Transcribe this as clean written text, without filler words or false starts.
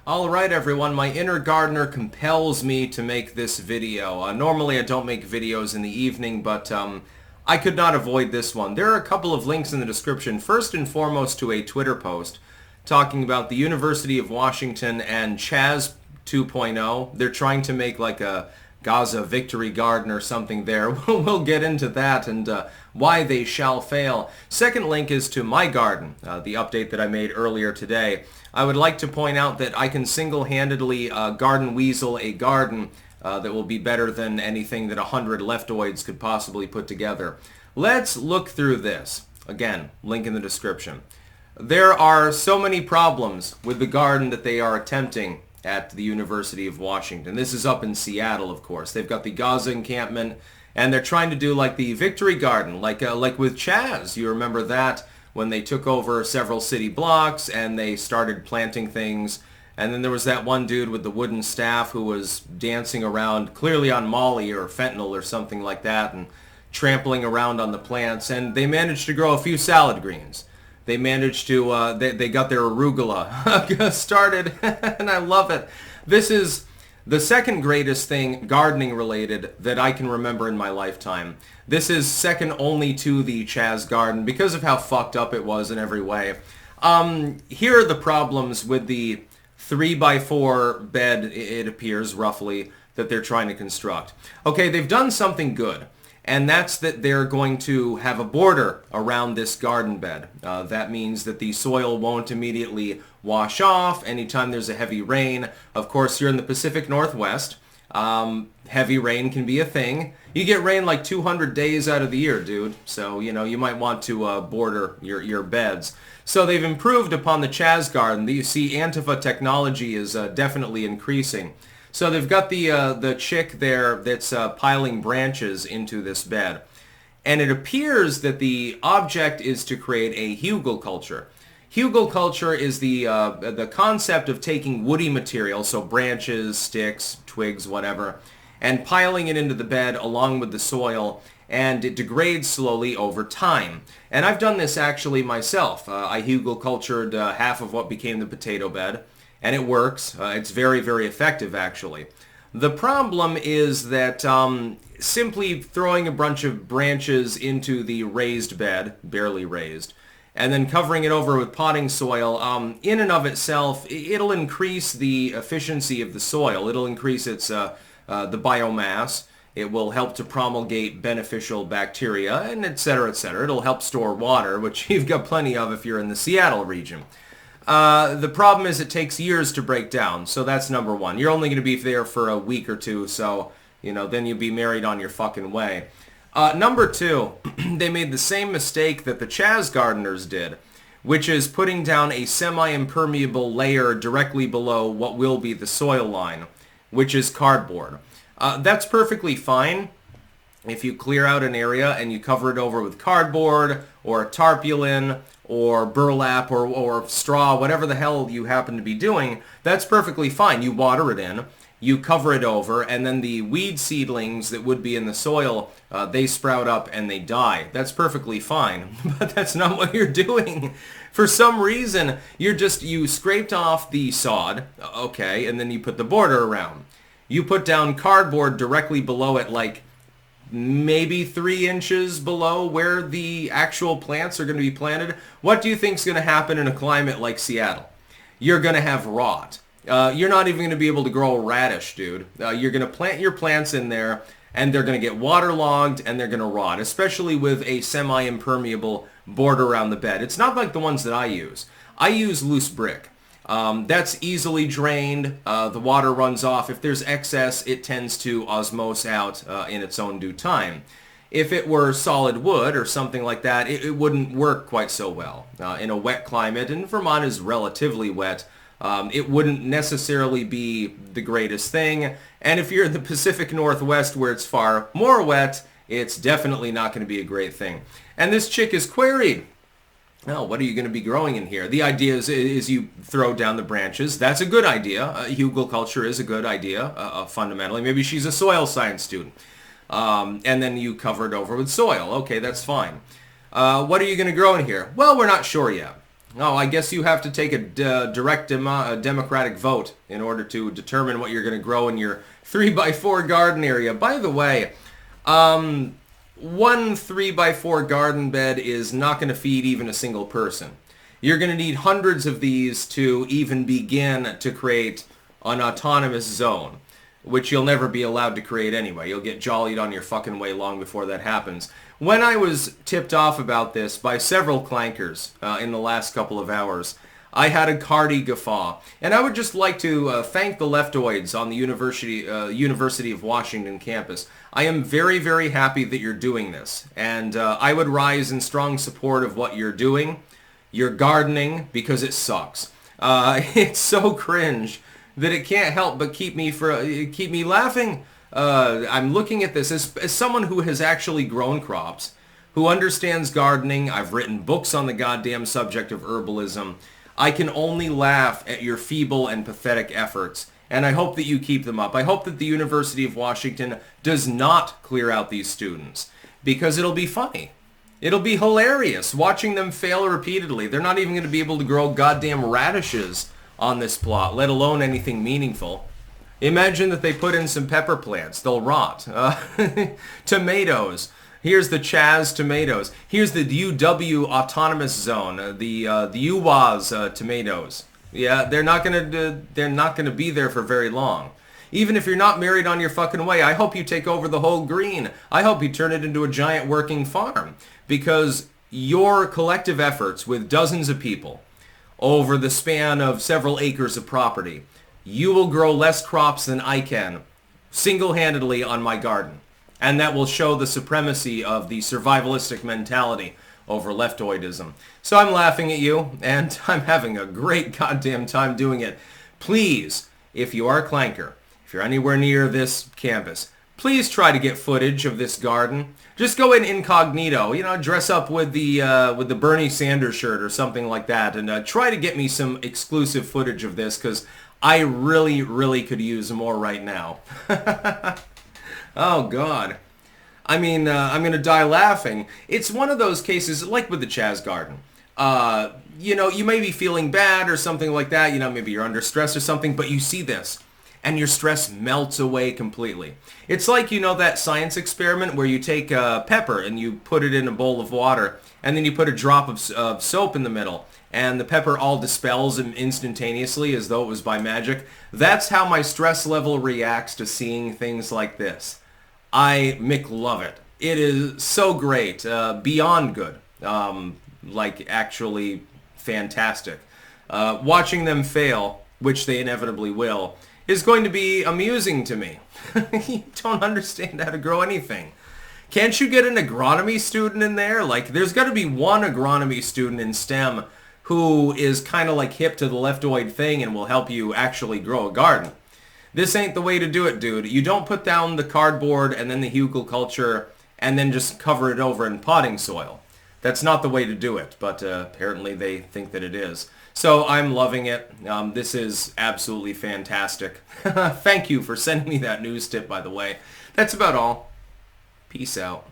Alright everyone, my inner gardener compels me to make this video. Normally I don't make videos in the evening, but I could not avoid this one. There are a couple of links in the description. First and foremost to a Twitter post talking about the University of Washington and CHAZ 2.0. They're trying to make like a Gaza victory garden or something there. We'll get into that and why they shall fail. Second link is to my garden, the update that I made earlier today. I would like to point out that I can single-handedly garden weasel a garden that will be better than anything that 100 leftoids could possibly put together. Let's look through this. Again, link in the description. There are so many problems with the garden that they are attempting at the University of Washington. This is up in Seattle, of course. They've got the Gaza encampment, and they're trying to do like the Victory Garden, like with CHAZ. You remember that when they took over several city blocks and they started planting things. And then there was that one dude with the wooden staff who was dancing around, clearly on Molly or fentanyl or something like that, and trampling around on the plants. And they managed to grow a few salad greens. They managed to, they got their arugula started, and I love it. This is the second greatest thing gardening related that I can remember in my lifetime. This is second only to the CHAZ garden because of how fucked up it was in every way. Here are the problems with the 3x4 bed, it appears roughly, that they're trying to construct. Okay, they've done something good. And that's that they're going to have a border around this garden bed. That means that the soil won't immediately wash off anytime there's a heavy rain. Of course, you're in the Pacific Northwest. Heavy rain can be a thing. You get rain like 200 days out of the year, dude. So, you know, you might want to border your beds. So they've improved upon the CHAZ garden. You see, Antifa technology is definitely increasing. So they've got the chick there that's piling branches into this bed. And it appears that the object is to create a hugelkultur. Hugelkultur is the concept of taking woody material, so branches, sticks, twigs, whatever, and piling it into the bed along with the soil, and it degrades slowly over time. And I've done this actually myself. I hugelkultured half of what became the potato bed. And it works. It's very, very effective, actually. The problem is that simply throwing a bunch of branches into the raised bed, barely raised, and then covering it over with potting soil, in and of itself, it'll increase the efficiency of the soil. It'll increase its the biomass. It will help to promulgate beneficial bacteria, and et cetera, et cetera. It'll help store water, which you've got plenty of if you're in the Seattle region. The problem is it takes years to break down, so that's number one. You're only going to be there for a week or two, so, you know, then you'll be married on your fucking way. Number two, they made the same mistake that the CHAZ gardeners did, which is putting down a semi-impermeable layer directly below what will be the soil line, which is cardboard. That's perfectly fine if you clear out an area and you cover it over with cardboard or tarpaulin or burlap or straw, whatever the hell you happen to be doing. That's perfectly fine. You water it in, you cover it over, and then the weed seedlings that would be in the soil, they sprout up and they die. That's perfectly fine, but that's not what you're doing. For some reason, you scraped off the sod, okay, and then you put the border around. You put down cardboard directly below it, like maybe 3 inches below where the actual plants are going to be planted. What do you think is going to happen in a climate like Seattle? You're going to have rot. You're not even going to be able to grow a radish, dude. You're going to plant your plants in there, and they're going to get waterlogged, and they're going to rot, especially with a semi-impermeable border around the bed. It's not like the ones that I use. I use loose brick. That's easily drained. The water runs off. If there's excess, it tends to osmose out in its own due time. If it were solid wood or something like that, it wouldn't work quite so well. In a wet climate, and Vermont is relatively wet, it wouldn't necessarily be the greatest thing. And if you're in the Pacific Northwest where it's far more wet, it's definitely not going to be a great thing. And this chick is queried. Well, what are you going to be growing in here? The idea is you throw down the branches. That's a good idea. Hugelkultur is a good idea, fundamentally. Maybe she's a soil science student. And then you cover it over with soil. Okay, that's fine. What are you going to grow in here? Well, we're not sure yet. Oh, I guess you have to take a direct democratic vote in order to determine what you're going to grow in your 3x4 garden area. By the way, one 3x4 garden bed is not going to feed even a single person. You're going to need hundreds of these to even begin to create an autonomous zone, which you'll never be allowed to create anyway. You'll get jollied on your fucking way long before that happens. When I was tipped off about this by several clankers in the last couple of hours, I had a hearty guffaw. And I would just like to thank the leftoids on the University of Washington campus. I am very, very happy that you're doing this. And I would rise in strong support of what you're doing. You're gardening because it sucks. It's so cringe that it can't help but keep me laughing. I'm looking at this as someone who has actually grown crops, who understands gardening. I've written books on the goddamn subject of herbalism. I can only laugh at your feeble and pathetic efforts, and I hope that you keep them up. I hope that the University of Washington does not clear out these students, because it'll be funny. It'll be hilarious watching them fail repeatedly. They're not even going to be able to grow goddamn radishes on this plot, let alone anything meaningful. Imagine that they put in some pepper plants. They'll rot. Tomatoes. Here's the CHAZ tomatoes. Here's the UW autonomous zone. The UWAZ tomatoes. Yeah, they're not gonna be there for very long. Even if you're not married on your fucking way, I hope you take over the whole green. I hope you turn it into a giant working farm, because your collective efforts with dozens of people over the span of several acres of property, you will grow less crops than I can single-handedly on my garden. And that will show the supremacy of the survivalistic mentality over leftoidism. So I'm laughing at you, and I'm having a great goddamn time doing it. Please, if you are a clanker, if you're anywhere near this campus, please try to get footage of this garden. Just go in incognito, dress up with the Bernie Sanders shirt or something like that, and try to get me some exclusive footage of this, because I really, really could use more right now. Oh, God. I mean, I'm going to die laughing. It's one of those cases, like with the CHAZ garden. You may be feeling bad or something like that. Maybe you're under stress or something, but you see this, and your stress melts away completely. It's like, that science experiment where you take pepper and you put it in a bowl of water, and then you put a drop of soap in the middle, and the pepper all dispels instantaneously as though it was by magic. That's how my stress level reacts to seeing things like this. I love it. It is so great, beyond good, actually fantastic. Watching them fail, which they inevitably will, is going to be amusing to me. You don't understand how to grow anything. Can't you get an agronomy student in there? There's got to be one agronomy student in STEM who is kind of hip to the leftoid thing and will help you actually grow a garden. This ain't the way to do it, dude. You don't put down the cardboard and then the hugelkultur and then just cover it over in potting soil. That's not the way to do it, but apparently they think that it is. So I'm loving it. This is absolutely fantastic. Thank you for sending me that news tip, by the way. That's about all. Peace out.